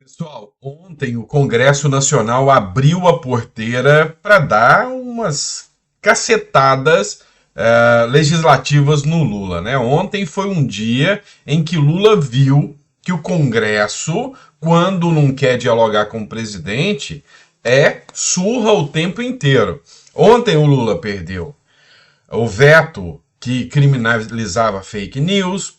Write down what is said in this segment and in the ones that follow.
Pessoal, ontem o Congresso Nacional abriu a porteira para dar umas cacetadas legislativas no Lula, né? Ontem foi um dia em que Lula viu que o Congresso, quando não quer dialogar com o presidente, surra o tempo inteiro. Ontem o Lula perdeu o veto que criminalizava fake news,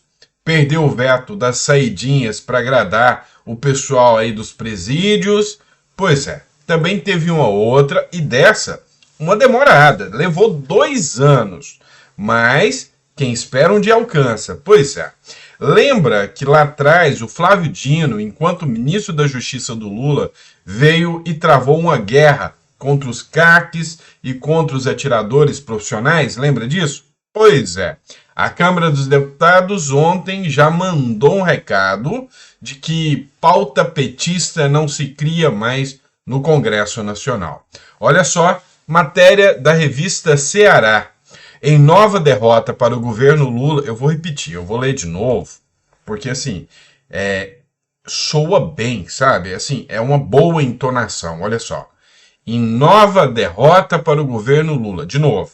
perdeu o veto das saidinhas para agradar o pessoal aí dos presídios. Pois é, também teve uma outra, e dessa, uma demorada. Levou 2 anos, mas quem espera um dia alcança. Pois é. Lembra que lá atrás o Flávio Dino, enquanto ministro da Justiça do Lula, veio e travou uma guerra contra os CACs e contra os atiradores profissionais? Lembra disso? Pois é. A Câmara dos Deputados ontem já mandou um recado de que pauta petista não se cria mais no Congresso Nacional. Olha só, matéria da revista Ceará. Em nova derrota para o governo Lula, eu vou repetir, eu vou ler de novo, porque assim, soa bem, sabe? Assim, é uma boa entonação, olha só. Em nova derrota para o governo Lula. De novo,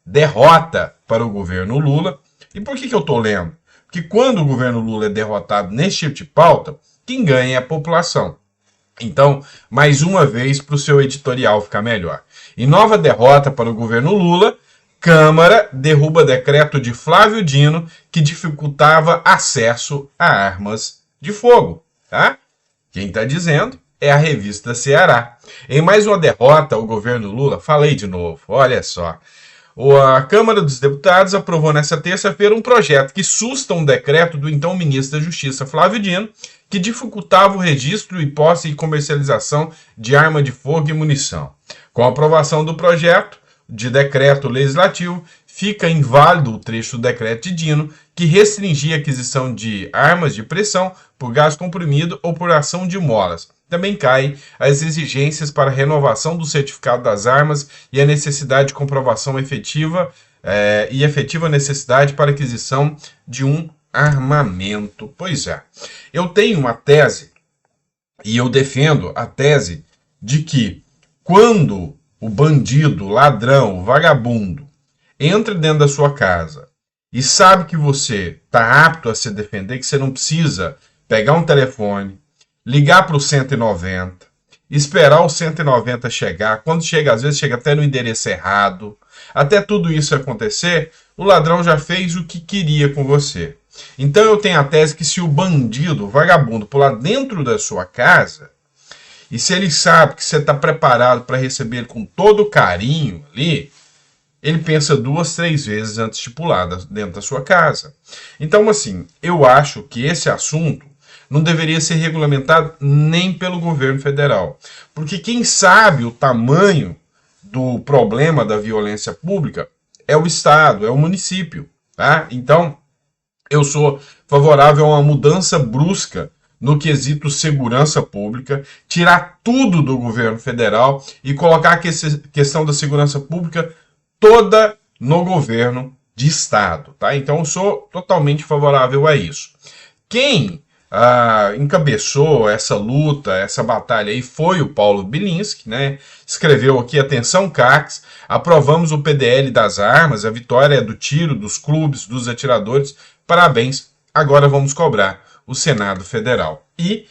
derrota para o governo Lula. E por que eu estou lendo? Porque quando o governo Lula é derrotado nesse tipo de pauta, quem ganha é a população. Então, mais uma vez, para o seu editorial ficar melhor. Em nova derrota para o governo Lula, Câmara derruba decreto de Flávio Dino que dificultava acesso a armas de fogo. Tá? Quem está dizendo é a revista Ceará. Em mais uma derrota ao governo Lula, falei de novo, olha só. A Câmara dos Deputados aprovou nesta terça-feira um projeto que susta um decreto do então ministro da Justiça, Flávio Dino, que dificultava o registro e posse e comercialização de arma de fogo e munição. Com a aprovação do projeto de decreto legislativo, fica inválido o trecho do decreto de Dino que restringia a aquisição de armas de pressão por gás comprimido ou por ação de molas. Também caem as exigências para renovação do certificado das armas e a necessidade de comprovação efetiva e efetiva necessidade para aquisição de um armamento. Pois é, eu tenho uma tese e eu defendo a tese de que quando o bandido, o ladrão, o vagabundo entra dentro da sua casa e sabe que você está apto a se defender, que você não precisa pegar um telefone, ligar para o 190, esperar o 190 chegar, quando chega, às vezes chega até no endereço errado, até tudo isso acontecer, o ladrão já fez o que queria com você. Então eu tenho a tese que se o bandido, o vagabundo, pular dentro da sua casa, e se ele sabe que você está preparado para receber ele com todo carinho ali, ele pensa 2, 3 vezes antes de pular dentro da sua casa. Então, assim, eu acho que esse assunto não deveria ser regulamentado nem pelo governo federal. Porque quem sabe o tamanho do problema da violência pública é o Estado, é o município. Tá? Então, eu sou favorável a uma mudança brusca no quesito segurança pública, tirar tudo do governo federal e colocar a questão da segurança pública toda no governo de Estado. Tá? Então, eu sou totalmente favorável a isso. Quem encabeçou essa luta, essa batalha aí foi o Paulo Bilinski, né? Escreveu aqui, atenção CACs, aprovamos o PDL das armas, a vitória é do tiro, dos clubes, dos atiradores, parabéns, agora vamos cobrar o Senado Federal. E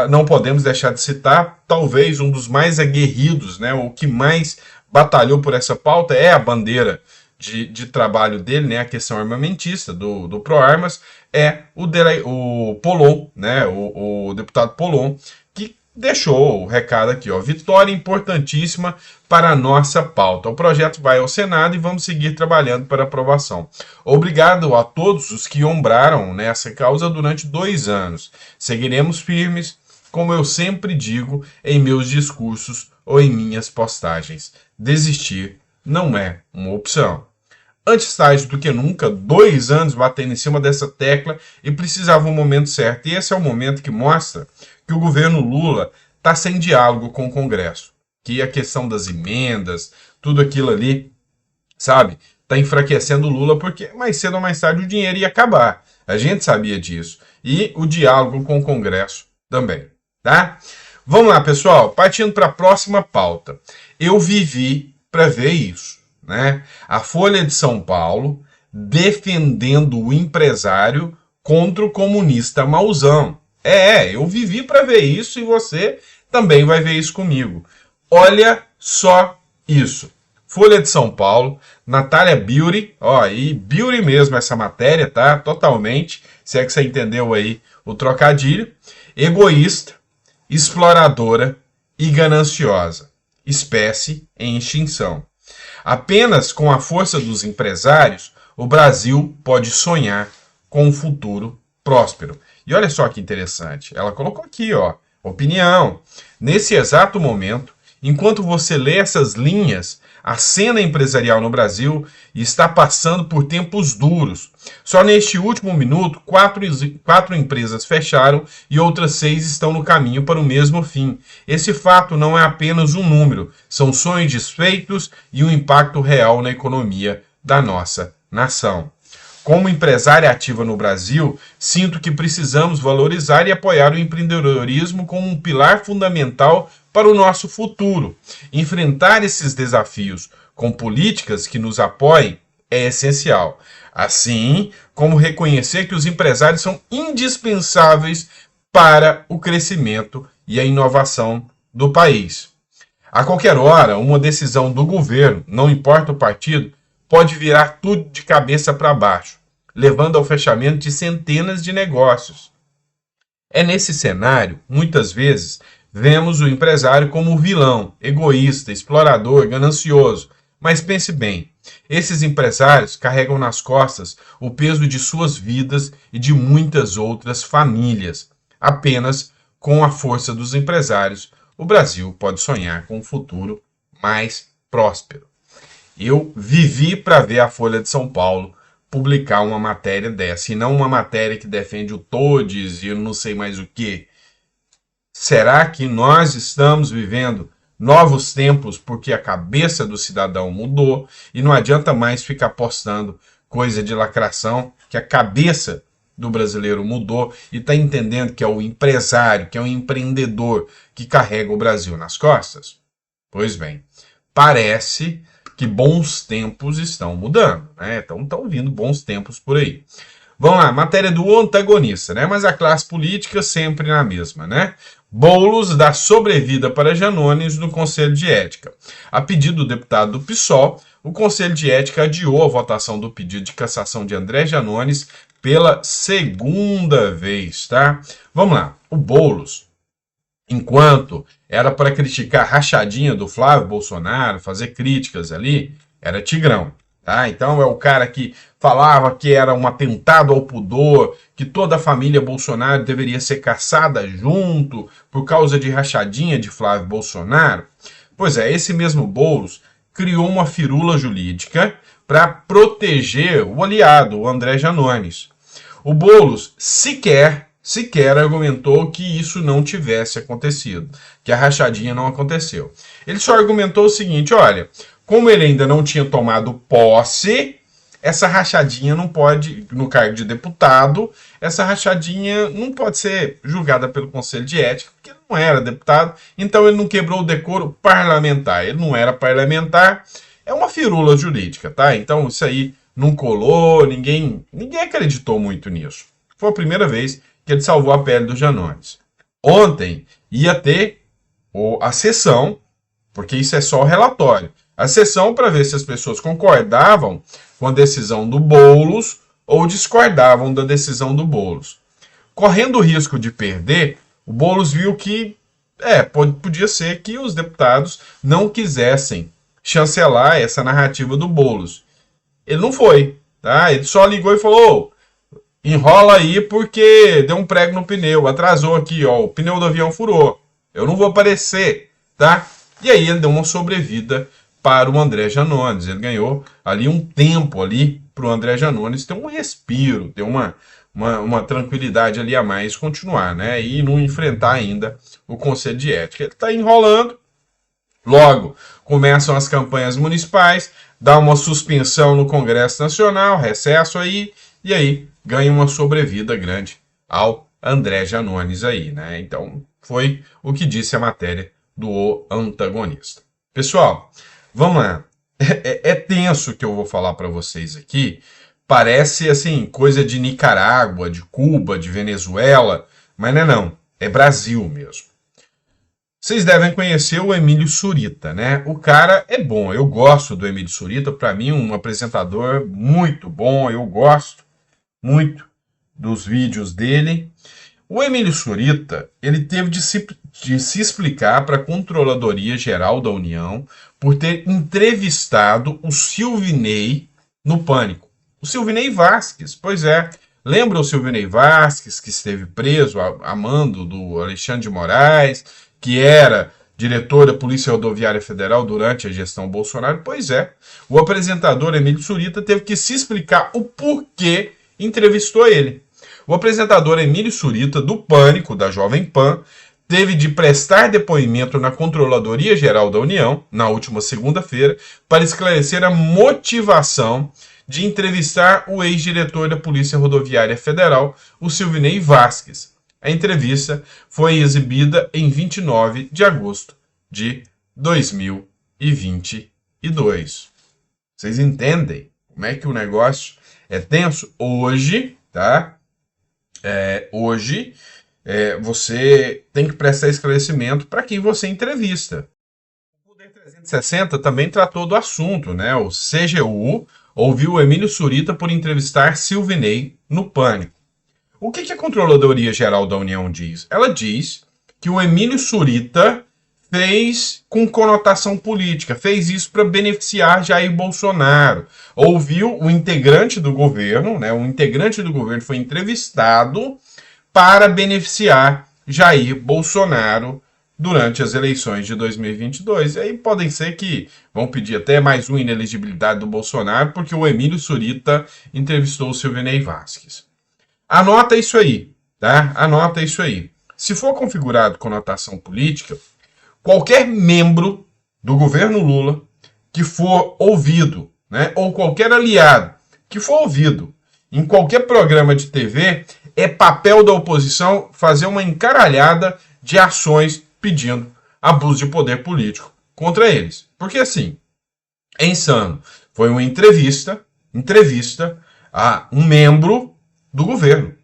não podemos deixar de citar, talvez um dos mais aguerridos, né? O que mais batalhou por essa pauta é a bandeira de trabalho dele, né, a questão armamentista do ProArmas, é o Polon, né, o deputado Polon, que deixou o recado aqui, ó, vitória importantíssima para a nossa pauta. O projeto vai ao Senado e vamos seguir trabalhando para aprovação. Obrigado a todos os que ombraram nessa causa durante 2 anos. Seguiremos firmes, como eu sempre digo em meus discursos ou em minhas postagens. Desistir não é uma opção. Antes tarde do que nunca, 2 anos batendo em cima dessa tecla e precisava um momento certo. E esse é o momento que mostra que o governo Lula está sem diálogo com o Congresso. Que a questão das emendas, tudo aquilo ali, sabe, está enfraquecendo o Lula porque mais cedo ou mais tarde o dinheiro ia acabar. A gente sabia disso. E o diálogo com o Congresso também. tá? Vamos lá, pessoal, partindo para a próxima pauta. Eu vivi para ver isso, né? A Folha de São Paulo defendendo o empresário contra o comunista mauzão. Eu vivi para ver isso e você também vai ver isso comigo. Olha só isso. Folha de São Paulo, Natália Beauty, e Beauty mesmo essa matéria, tá? Totalmente, se é que você entendeu aí o trocadilho. Egoísta, exploradora e gananciosa. Espécie em extinção. Apenas com a força dos empresários, o Brasil pode sonhar com um futuro próspero. E olha só que interessante, ela colocou aqui, opinião. Nesse exato momento, enquanto você lê essas linhas, a cena empresarial no Brasil está passando por tempos duros. Só neste último minuto, quatro empresas fecharam e outras 6 estão no caminho para o mesmo fim. Esse fato não é apenas um número, são sonhos desfeitos e um impacto real na economia da nossa nação. Como empresária ativa no Brasil, sinto que precisamos valorizar e apoiar o empreendedorismo como um pilar fundamental para o nosso futuro. Enfrentar esses desafios com políticas que nos apoiem é essencial. Assim como reconhecer que os empresários são indispensáveis para o crescimento e a inovação do país. A qualquer hora, uma decisão do governo, não importa o partido, pode virar tudo de cabeça para baixo, levando ao fechamento de centenas de negócios. É nesse cenário, muitas vezes, vemos o empresário como vilão, egoísta, explorador, ganancioso. Mas pense bem, esses empresários carregam nas costas o peso de suas vidas e de muitas outras famílias. Apenas com a força dos empresários, o Brasil pode sonhar com um futuro mais próspero. Eu vivi para ver a Folha de São Paulo publicar uma matéria dessa, e não uma matéria que defende o todes e eu não sei mais o que. Será que nós estamos vivendo novos tempos porque a cabeça do cidadão mudou e não adianta mais ficar postando coisa de lacração, que a cabeça do brasileiro mudou e está entendendo que é o empresário, que é o empreendedor que carrega o Brasil nas costas? Pois bem, parece que bons tempos estão mudando, né? Então estão vindo bons tempos por aí. Vamos lá, matéria do antagonista, né? Mas a classe política sempre na mesma, né? Boulos dá sobrevida para Janones no Conselho de Ética. A pedido do deputado do PSOL, o Conselho de Ética adiou a votação do pedido de cassação de André Janones pela segunda vez, tá? Vamos lá, o Boulos, enquanto era para criticar a rachadinha do Flávio Bolsonaro, fazer críticas ali, era tigrão. Tá? Então é o cara que falava que era um atentado ao pudor, que toda a família Bolsonaro deveria ser caçada junto por causa de rachadinha de Flávio Bolsonaro. Pois é, esse mesmo Boulos criou uma firula jurídica para proteger o aliado, o André Janones. O Boulos sequer argumentou que isso não tivesse acontecido, que a rachadinha não aconteceu. Ele só argumentou o seguinte, olha, como ele ainda não tinha tomado posse, essa rachadinha não pode, no cargo de deputado, essa rachadinha não pode ser julgada pelo Conselho de Ética, porque ele não era deputado, então ele não quebrou o decoro parlamentar. Ele não era parlamentar, é uma firula jurídica, tá? Então isso aí não colou, ninguém acreditou muito nisso. Foi a primeira vez que ele salvou a pele do Janones. Ontem ia ter a sessão, porque isso é só o relatório, a sessão para ver se as pessoas concordavam com a decisão do Boulos ou discordavam da decisão do Boulos. Correndo o risco de perder, o Boulos viu que podia ser que os deputados não quisessem chancelar essa narrativa do Boulos. Ele não foi, tá? Ele só ligou e falou, enrola aí porque deu um prego no pneu, atrasou aqui, o pneu do avião furou, eu não vou aparecer, tá? E aí ele deu uma sobrevida para o André Janones. Ele ganhou ali um tempo ali para o André Janones ter um respiro, ter uma tranquilidade ali a mais, continuar, né? E não enfrentar ainda o Conselho de Ética. Ele está enrolando, logo começam as campanhas municipais, dá uma suspensão no Congresso Nacional, recesso aí, e aí ganha uma sobrevida grande ao André Janones aí, né? Então, foi o que disse a matéria do Antagonista. Pessoal, vamos lá. É tenso o que eu vou falar para vocês aqui. Parece, assim, coisa de Nicarágua, de Cuba, de Venezuela, mas não é não. É Brasil mesmo. Vocês devem conhecer o Emílio Surita, né? O cara é bom, eu gosto do Emílio Surita, para mim um apresentador muito bom, eu gosto muito dos vídeos dele. O Emílio Surita, ele teve de se explicar para a Controladoria Geral da União por ter entrevistado o Silvinei no Pânico. O Silvinei Vasquez, pois é. Lembra o Silvinei Vasquez, que esteve preso a mando do Alexandre de Moraes, que era diretor da Polícia Rodoviária Federal durante a gestão Bolsonaro? Pois é. O apresentador Emílio Surita teve que se explicar o porquê entrevistou ele. O apresentador Emílio Surita, do Pânico, da Jovem Pan, teve de prestar depoimento na Controladoria Geral da União, na última segunda-feira, para esclarecer a motivação de entrevistar o ex-diretor da Polícia Rodoviária Federal, o Silvinei Vasquez. A entrevista foi exibida em 29 de agosto de 2022. Vocês entendem como é que o negócio é tenso? Hoje, tá? Hoje, você tem que prestar esclarecimento para quem você entrevista. O Poder 360 também tratou do assunto, né? O CGU ouviu o Emílio Surita por entrevistar Silvinei no Pânico. O que a Controladoria Geral da União diz? Ela diz que o Emílio Surita fez com conotação política, fez isso para beneficiar Jair Bolsonaro. Ouviu o integrante do governo, né? O integrante do governo foi entrevistado para beneficiar Jair Bolsonaro durante as eleições de 2022. E aí podem ser que vão pedir até mais uma inelegibilidade do Bolsonaro, porque o Emílio Surita entrevistou o Silvinei Vasquez. Anota isso aí, tá? Anota isso aí. Se for configurado conotação política, qualquer membro do governo Lula que for ouvido, né, ou qualquer aliado que for ouvido em qualquer programa de TV, é papel da oposição fazer uma encaralhada de ações pedindo abuso de poder político contra eles. Porque assim, é insano. Foi uma entrevista a um membro do governo,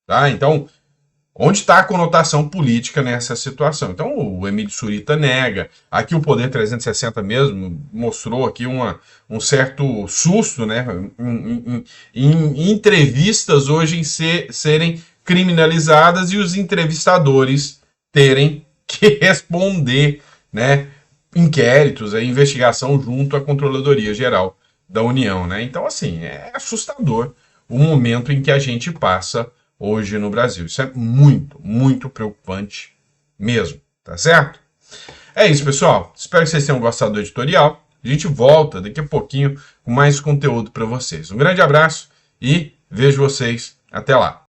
tá? Então, onde está a conotação política nessa situação? Então, o Emílio Surita nega. Aqui o Poder 360 mesmo mostrou aqui um certo susto, né? Em entrevistas hoje serem criminalizadas e os entrevistadores terem que responder, né? Inquéritos, investigação junto à Controladoria Geral da União, né? Então, assim, é assustador o momento em que a gente passa hoje no Brasil. Isso é muito, muito preocupante mesmo, tá certo? É isso, pessoal. Espero que vocês tenham gostado do editorial. A gente volta daqui a pouquinho com mais conteúdo para vocês. Um grande abraço e vejo vocês até lá.